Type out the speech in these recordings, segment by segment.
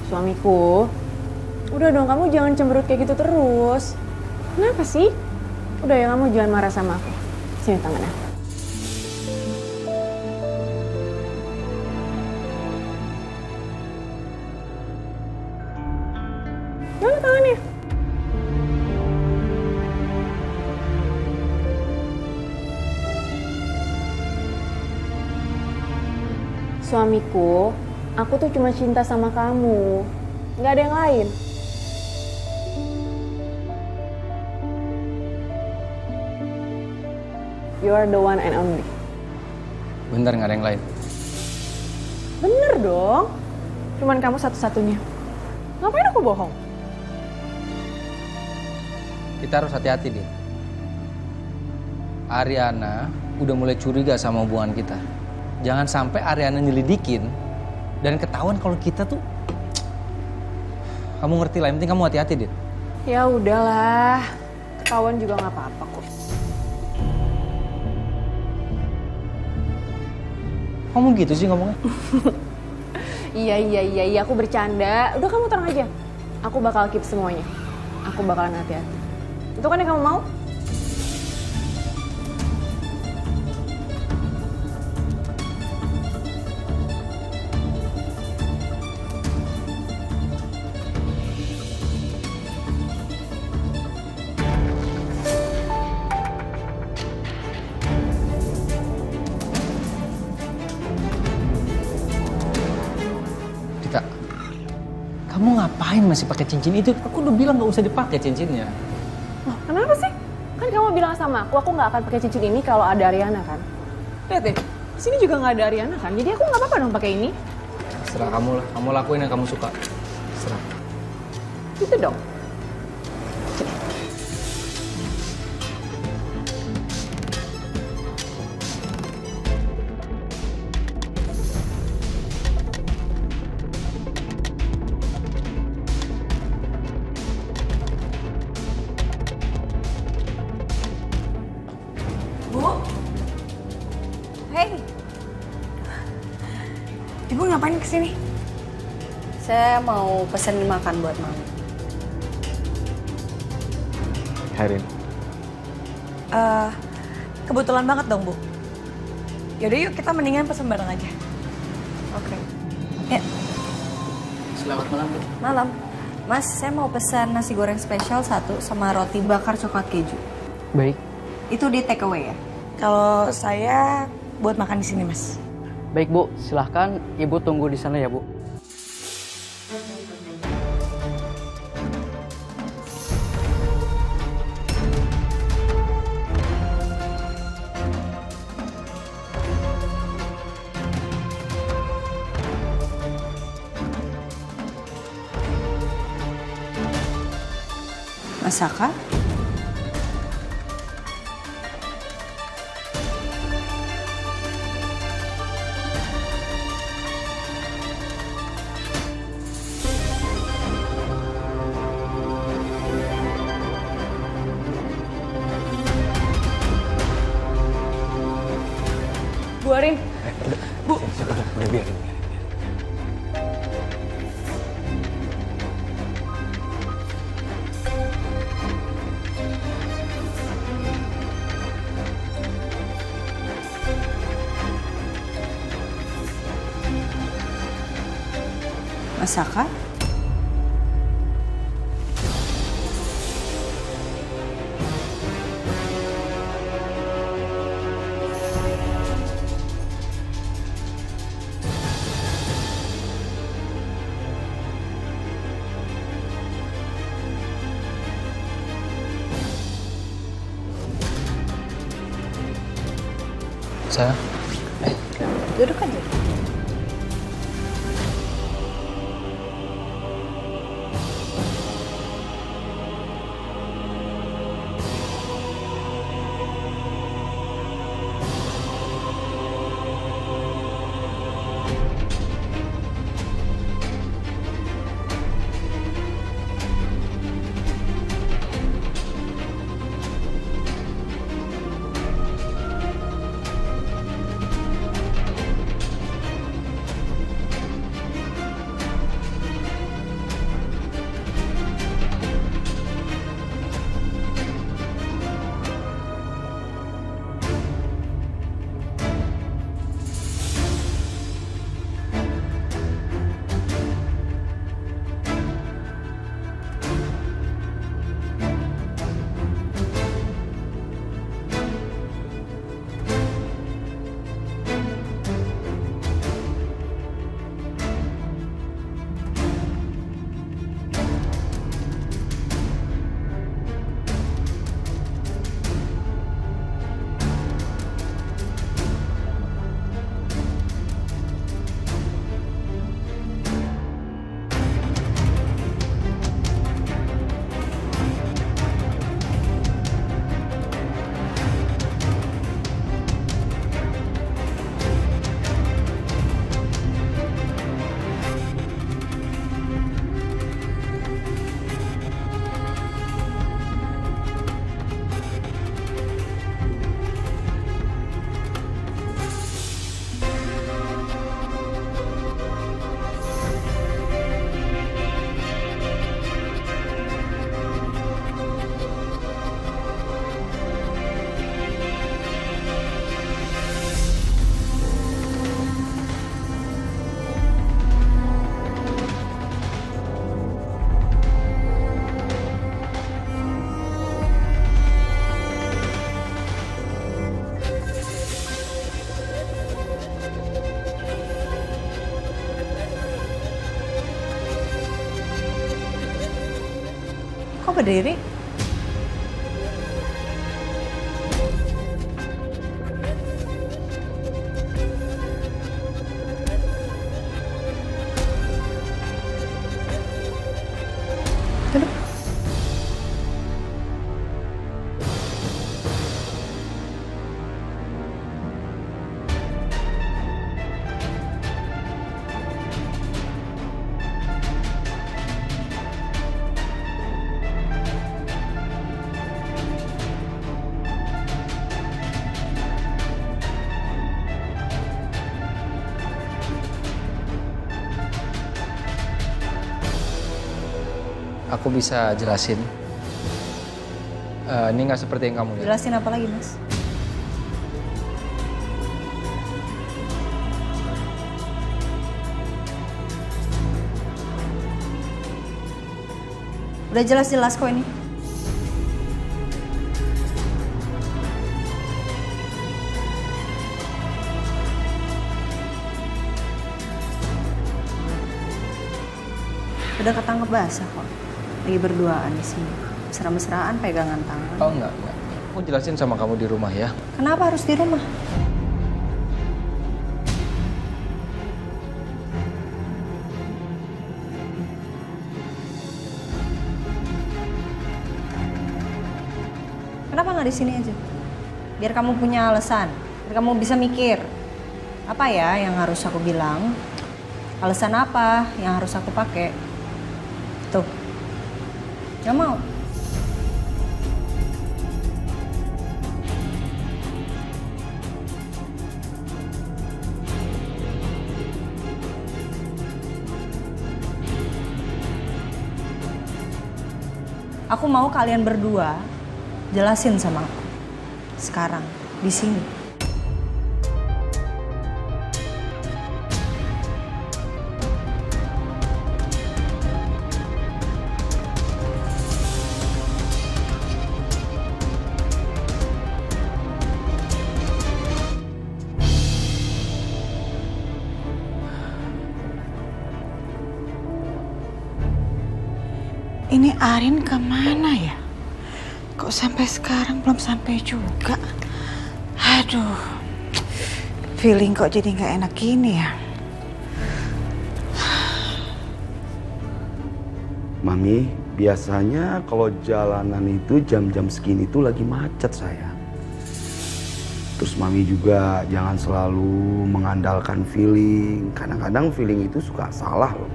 Suamiku, udah dong kamu jangan cemberut kayak gitu terus. Kenapa sih? Udah ya kamu jangan marah sama aku. Sini tangannya. Mana tangannya? Suamiku, aku tuh cuma cinta sama kamu. Nggak ada yang lain. You are the one and only. Bener, nggak ada yang lain. Bener dong. Cuman kamu satu-satunya. Ngapain aku bohong? Kita harus hati-hati, Din. Ariana udah mulai curiga sama hubungan kita. Jangan sampai Ariana nyelidikin dan ketahuan kalau kita tuh... Kamu ngerti lah, yang penting kamu hati-hati, Din. Ya udahlah. Ketahuan juga nggak apa-apa kok. Kamu gitu sih ngomongnya? Iya, aku bercanda. Udah kamu tenang aja. Aku bakal keep semuanya. Aku bakalan hati-hati. Itu kan yang kamu mau? Kita, kamu ngapain masih pakai cincin itu? Aku udah bilang nggak usah dipakai cincinnya. Loh, kenapa sih? Kan kamu bilang sama aku nggak akan pakai cincin ini kalau ada Ariana kan? Lihat deh, di sini juga nggak ada Ariana kan? Jadi aku nggak apa-apa dong pakai ini. Serah kamu lah, kamu lakuin yang kamu suka. Serah. Gitu dong. Bu? Hei. Ibu ngapain kesini? Saya mau pesen makan buat Mami. Harin. Kebetulan banget dong, Bu. Yaudah yuk kita mendingan pesen bareng aja. Oke. Ya, Selamat malam, Bu. Malam. Mas, saya mau pesan nasi goreng spesial 1 sama roti bakar coklat keju. Baik. Itu di take away ya? kalau saya buat makan di sini, Mas. Baik Bu, silahkan Ibu tunggu di sana ya Bu. Masaka? Bu Arin, Udah biarin. Masaka? Saya? Duduk aja. berdiri? Duduk. Aku bisa jelasin. Ini nggak seperti yang kamu lihat. Jelasin apa lagi, Mas? Udah jelas-jelas kok ini. Udah ketangkep basah kok. Lagi berduaan di sini. Mesra-mesraan pegangan tangan. Oh enggak. Aku jelasin sama kamu di rumah ya. Kenapa harus di rumah? Kenapa nggak di sini aja? Biar kamu punya alasan, biar kamu bisa mikir. Apa ya yang harus aku bilang? Alasan apa yang harus aku pakai? Tuh, nggak mau. Aku mau kalian berdua jelasin sama aku. Sekarang, di sini. Ini Arin kemana ya? Kok sampai sekarang belum sampai juga? Aduh, feeling kok jadi nggak enak gini ya? Mami, biasanya kalau jalanan itu jam-jam segini tuh lagi macet saya. Terus Mami juga jangan selalu mengandalkan feeling. Kadang-kadang feeling itu suka salah loh.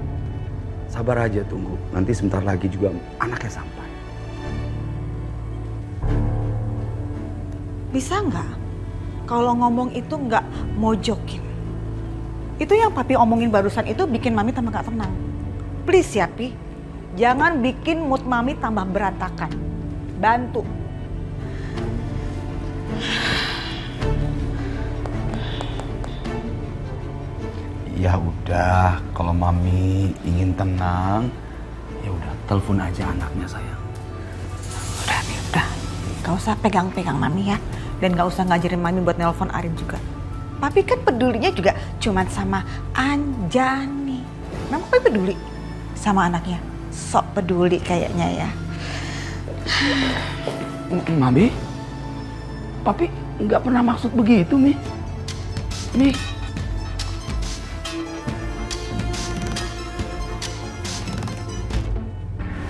Sabar aja tunggu, nanti sebentar lagi juga anaknya sampai. Bisa nggak? Kalau ngomong itu nggak mojokin. Itu yang papi omongin barusan itu bikin mami tambah nggak tenang. Please ya Pi, jangan bikin mood mami tambah berantakan. Bantu. Ya udah, kalau Mami ingin tenang, ya udah telepon aja anaknya sayang. Udah nih, udah. Gak usah pegang-pegang mami ya. Dan gak usah ngajarin mami buat nelpon Arin juga. Papi kan pedulinya juga cuman sama Anjani. Memang papi peduli sama anaknya. Sok peduli kayaknya ya. Mami, Papi nggak pernah maksud begitu, Mi. Mi.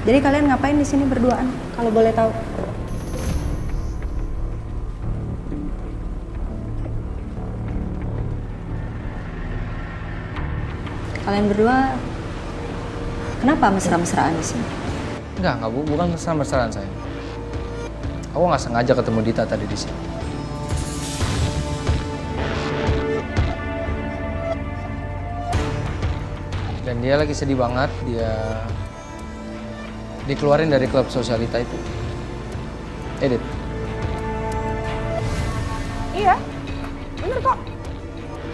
Jadi kalian ngapain di sini berduaan? Kalau boleh tahu. Kalian berdua kenapa mesra-mesraan di sini? Enggak, Bu. Bukan mesra-mesraan saya. Aku nggak sengaja ketemu Dita tadi di sini. Dan dia lagi sedih banget, dia dikeluarin dari klub sosialita itu. Edit. Iya, bener kok.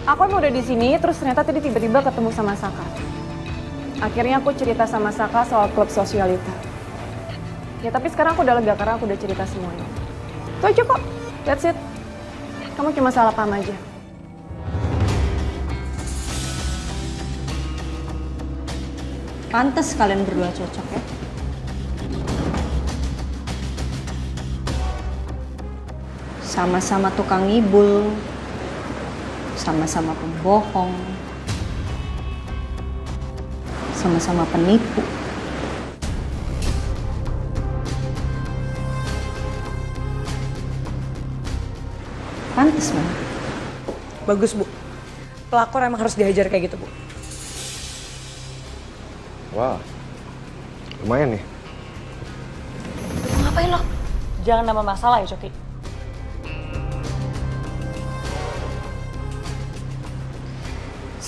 Aku emang udah di sini, terus ternyata tadi tiba-tiba ketemu sama Saka. Akhirnya aku cerita sama Saka soal klub sosialita. Ya tapi sekarang aku udah lega karena aku udah cerita semuanya. Itu aja kok, that's it. Kamu cuma salah paham aja. Pantes kalian berdua cocok ya. Sama-sama tukang ngibul, sama-sama pembohong, sama-sama penipu. Pantes banget. Bagus, Bu. Pelakor emang harus dihajar kayak gitu, Bu. Wah, lumayan nih. Ngapain lo? Jangan nambah masalah ya, Coki.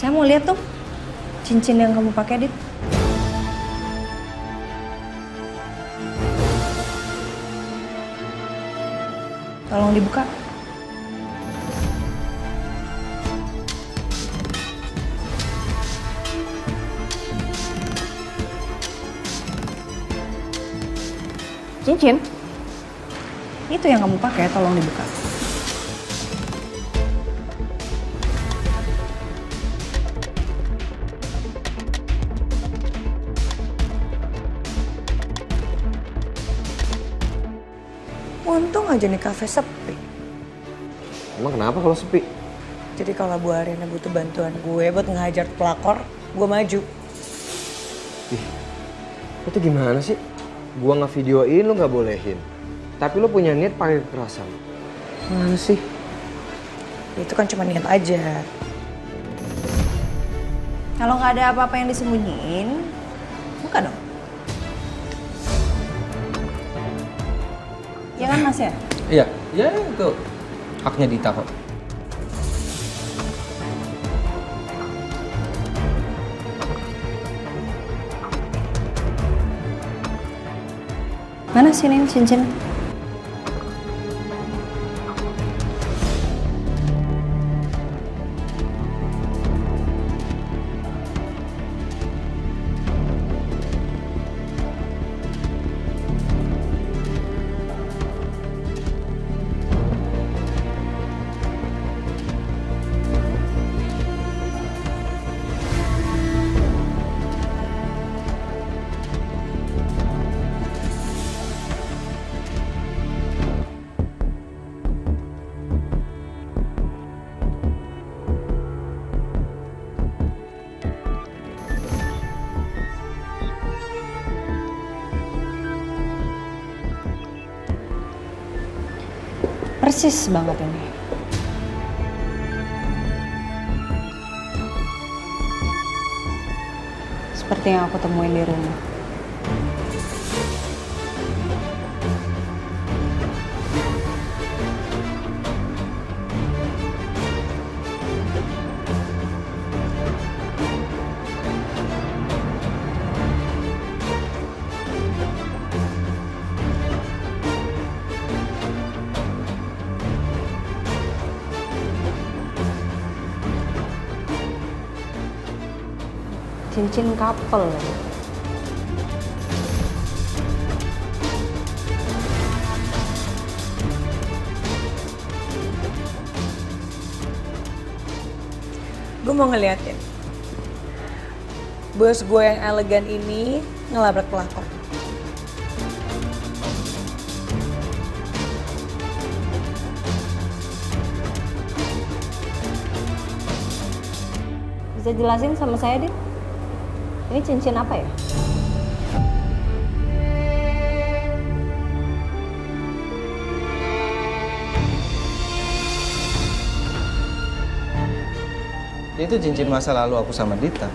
Saya mau lihat tuh cincin yang kamu pakai, Dit. Tolong dibuka. Cincin? Itu yang kamu pakai, tolong dibuka. Untung aja nih kafe sepi. Emang kenapa kalau sepi? Jadi kalau Bu Ariana butuh bantuan gue buat ngehajar pelakor, gue maju. Ih, itu gimana sih? Gua ngevideoin lu nggak bolehin. Tapi lu punya niat pakai kekerasan. Mana sih? Itu kan cuma niat aja. Kalau nggak ada apa-apa yang disembunyiin, buka dong. Ya kan Mas ya? Iya, ya itu haknya Dita kok. Mana sini cincin? Persis banget ini. Seperti yang aku temuin di rumah. Cincin couple. Gue mau ngeliatin bos gue yang elegan ini ngelabrak pelakor. Bisa jelasin sama saya, Dit? Ini cincin apa ya? Itu cincin masa lalu aku sama Dita.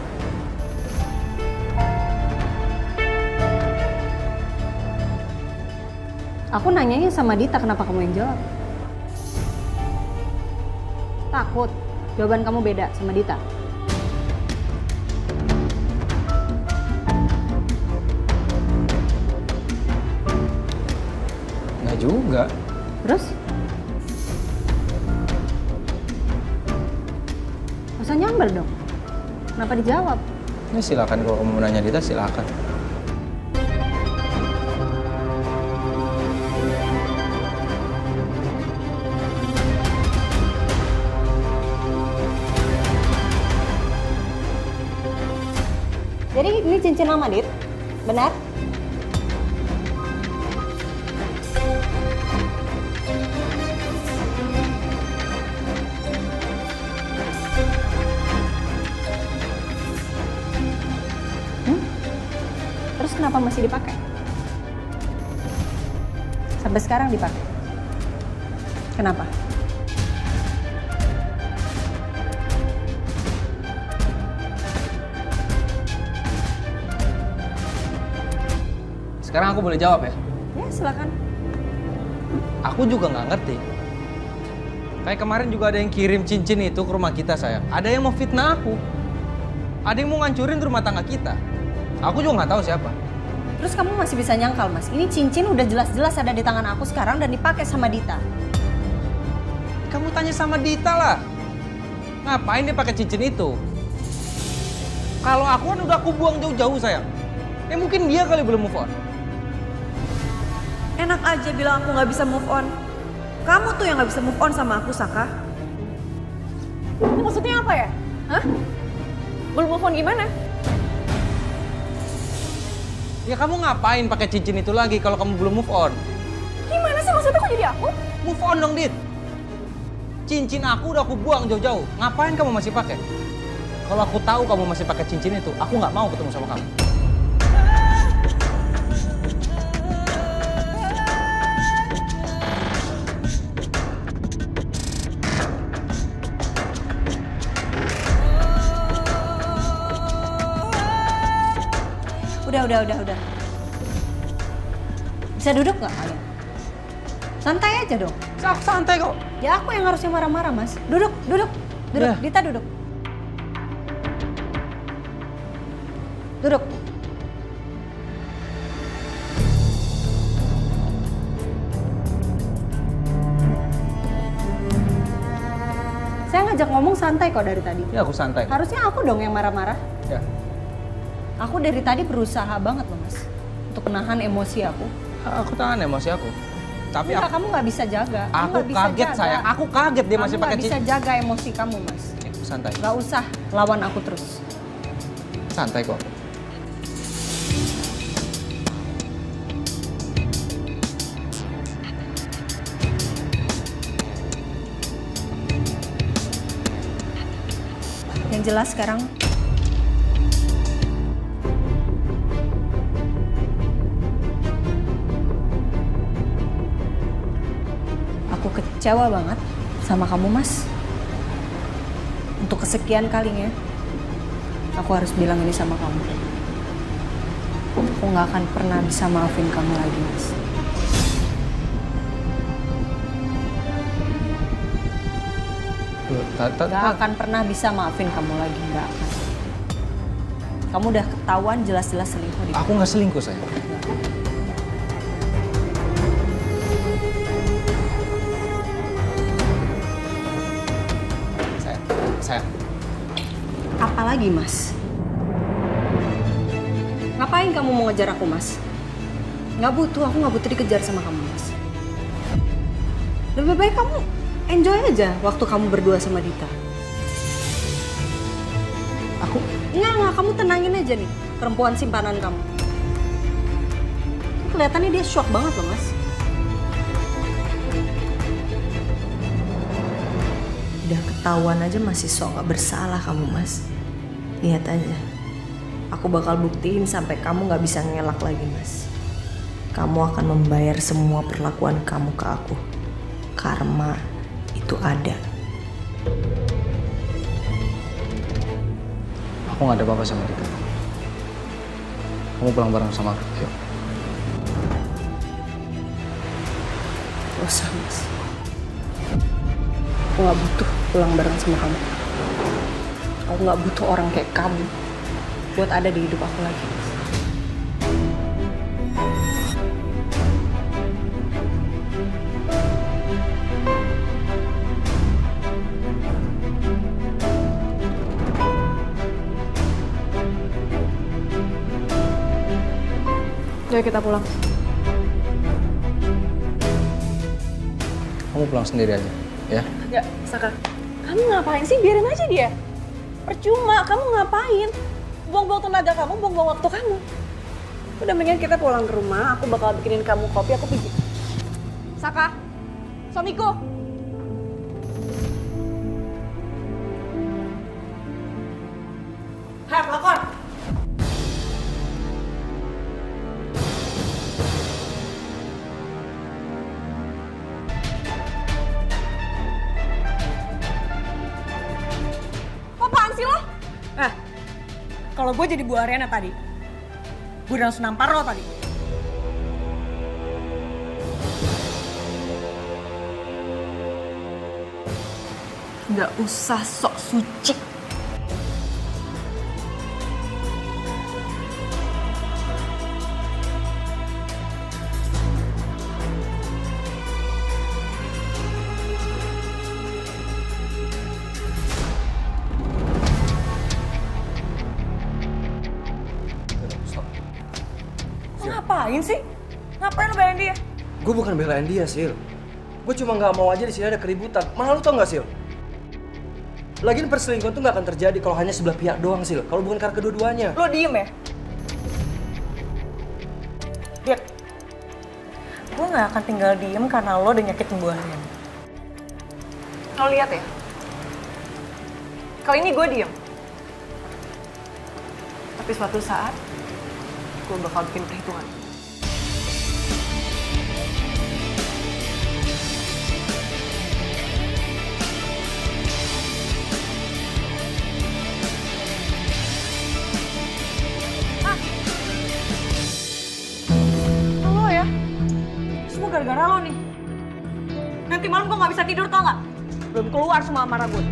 Aku nanyanya sama Dita, kenapa kamu yang jawab? Takut jawaban kamu beda sama Dita? Nggak juga. Terus? Masa nyamber dong? Kenapa dijawab? Ya silakan kalau kamu mau nanya Dita, silakan. Jadi ini cincin lama, Dit? Benar? kenapa masih dipakai? Sampai sekarang dipakai. Kenapa? Sekarang aku boleh jawab ya? Ya, silakan. Aku juga nggak ngerti. Kayak kemarin juga ada yang kirim cincin itu ke rumah kita, sayang. Ada yang mau fitnah aku. Ada yang mau ngancurin rumah tangga kita. Aku juga nggak tahu siapa. Terus kamu masih bisa nyangkal, Mas? Ini cincin udah jelas-jelas ada di tangan aku sekarang dan dipakai sama Dita. Kamu tanya sama Dita lah. Ngapain dia pakai cincin itu? Kalau aku kan udah aku buang jauh-jauh, sayang. Mungkin dia kali belum move on. Enak aja bilang aku nggak bisa move on. Kamu tuh yang nggak bisa move on sama aku, Saka. Ini maksudnya apa ya? Hah? Belum move on gimana? Ya kamu ngapain pakai cincin itu lagi kalau kamu belum move on? Gimana sih maksudnya kok jadi aku? Move on dong, Dit. Cincin aku udah aku buang jauh-jauh. Ngapain kamu masih pakai? Kalau aku tahu kamu masih pakai cincin itu, aku nggak mau ketemu sama kamu. Udah. Bisa duduk nggak kalian? Santai aja dong. Santai kok. Ya aku yang harusnya marah-marah, Mas. Duduk. Ya. Dita duduk. Duduk. Saya ngajak ngomong santai kok dari tadi. Ya aku santai. Harusnya aku dong yang marah-marah. Ya. Aku dari tadi berusaha banget loh, Mas. Untuk menahan emosi aku. Aku tahan emosi aku. Tapi Enggak, kamu nggak bisa jaga. Kamu aku nggak bisa kaget, jaga. sayang. Aku kaget dia masih Kamu pakai nggak bisa cincin. jaga emosi kamu, Mas. Santai. Nggak usah lawan aku terus. Santai kok. Yang jelas sekarang aku kecewa banget sama kamu, Mas. Untuk kesekian kalinya aku harus bilang ini sama kamu. Aku nggak akan pernah bisa maafin kamu lagi, Mas. Gak akan pernah bisa maafin kamu lagi, gak akan. Kamu udah ketahuan jelas-jelas selingkuh di Aku nggak selingkuh, sayang. Sayang. Apalagi, Mas? Ngapain kamu mau ngejar aku, Mas? Nggak butuh, aku nggak butuh dikejar sama kamu, Mas. Lebih baik kamu enjoy aja waktu kamu berdua sama Dita. Enggak, kamu tenangin aja nih perempuan simpanan kamu. Kelihatannya dia shock banget loh, Mas. Udah ketahuan aja masih sok gak bersalah kamu, Mas. Lihat aja. Aku bakal buktiin sampai kamu gak bisa ngelak lagi, Mas. Kamu akan membayar semua perlakuan kamu ke aku. Karma itu ada. Aku nggak ada apa-apa sama Dita. Kamu pulang bareng sama aku. Yuk. Gak usah, Mas. Aku gak butuh pulang bareng sama kamu. Aku gak butuh orang kayak kamu buat ada di hidup aku lagi, Mas. Yuk kita pulang. Kamu pulang sendiri aja, ya? Enggak, Saka. Kamu ngapain sih? Biarin aja dia. Percuma, kamu ngapain? Buang-buang tenaga kamu, buang-buang waktu kamu. Udah mendingan kita pulang ke rumah, aku bakal bikinin kamu kopi, aku pergi. Saka, suamiku. Hah, lakon! kalau gue jadi Bu Ariana tadi, gue udah langsung nampar lo tadi. Nggak usah sok suci. Lo ngapain sih? Ngapain lo belain dia? Gue bukan belain dia, Sil. Gue cuma nggak mau aja di sini ada keributan. Mana lu tau nggak, Sil? Lagian perselingkuhan tuh nggak akan terjadi kalau hanya sebelah pihak doang, Sil. Kalau bukan karena kedua-duanya. Lo diem ya? Lihat, gue gak akan tinggal diem karena lo udah nyakitin Bu Ariana. Lo lihat ya, kali ini gue diem. Tapi suatu saat, gue bakal bikin perhitungan. Lo ya, semua gara-gara lo nih. Nanti malam gue gak bisa tidur, tau gak? Belum keluar semua amarah gue.